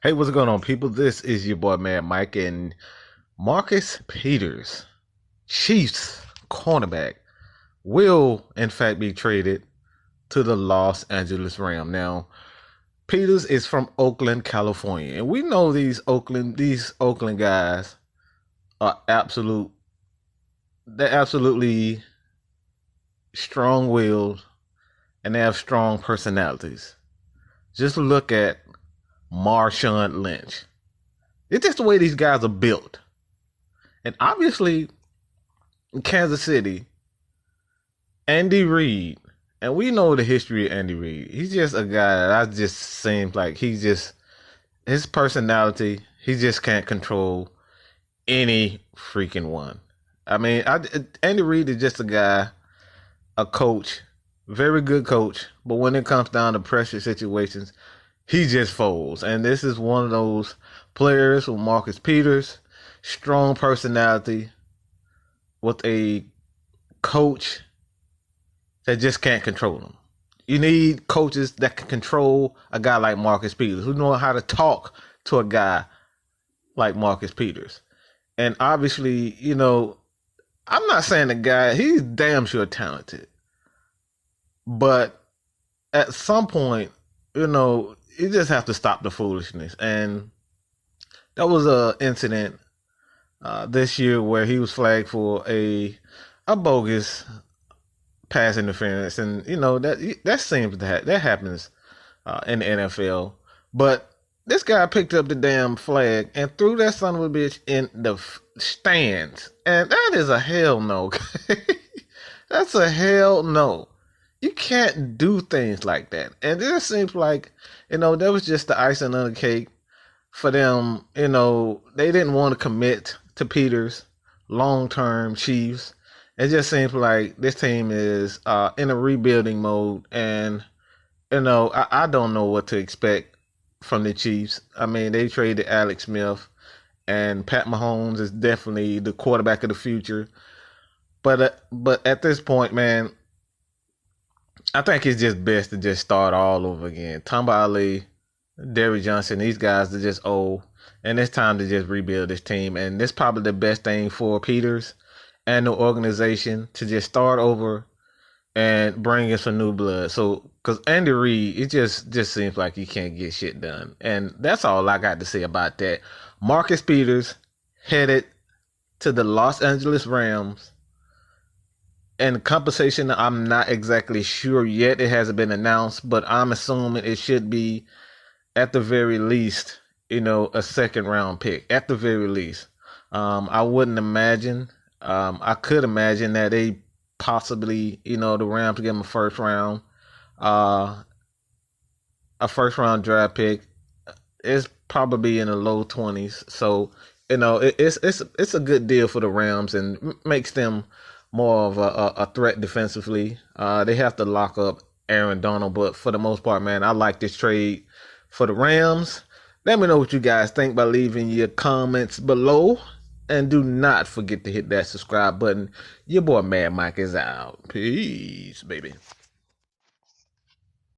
Hey, what's going on, people? This is your boy, man, Mike, and Marcus Peters, Chiefs cornerback, will in fact be traded to the Los Angeles Rams. Now, Peters is from Oakland, California, and we know these Oakland guys are they're absolutely strong-willed and they have strong personalities. Just look at Marshawn Lynch. It's just the way these guys are built. And obviously, in Kansas City, Andy Reid, and we know the history of Andy Reid. He's just a guy that just seems like his personality, he just can't control any freaking one. I mean, Andy Reid is just a guy, a coach, very good coach, but when it comes down to pressure situations, he just folds. And this is one of those players with Marcus Peters, strong personality, with a coach that just can't control him. You need coaches that can control a guy like Marcus Peters, who know how to talk to a guy like Marcus Peters. And obviously, I'm not saying the guy, he's damn sure talented. But at some point, you just have to stop the foolishness. And that was a incident this year where he was flagged for a bogus pass interference, and that seems that happens in the NFL. But this guy picked up the damn flag and threw that son of a bitch in the stands, and that is a hell no. That's a hell no. You can't do things like that. And it seems like that was just the icing on the cake for them. They didn't want to commit to Peters long-term Chiefs. It just seems like this team is in a rebuilding mode, and I don't know what to expect from the Chiefs. I mean, they traded Alex Smith, and Pat Mahomes is definitely the quarterback of the future. But at this point, man, I think it's just best to just start all over again. Tamba Ali, Derrick Johnson, these guys are just old, and it's time to just rebuild this team. And this is probably the best thing for Peters and the organization, to just start over and bring in some new blood. So, because Andy Reid, it just seems like he can't get shit done. And that's all I got to say about that. Marcus Peters headed to the Los Angeles Rams. And compensation, I'm not exactly sure yet. It hasn't been announced, but I'm assuming it should be, at the very least, a second round pick. At the very least. I wouldn't imagine. I could imagine that they possibly, the Rams give him a first round draft pick. It's probably in the low 20s. So, it's a good deal for the Rams and makes them more of a threat defensively. They have to lock up Aaron Donald, but for the most part, man, I like this trade for the Rams. Let me know what you guys think by leaving your comments below. And do not forget to hit that subscribe button. Your boy Mad Mike is out. Peace, baby.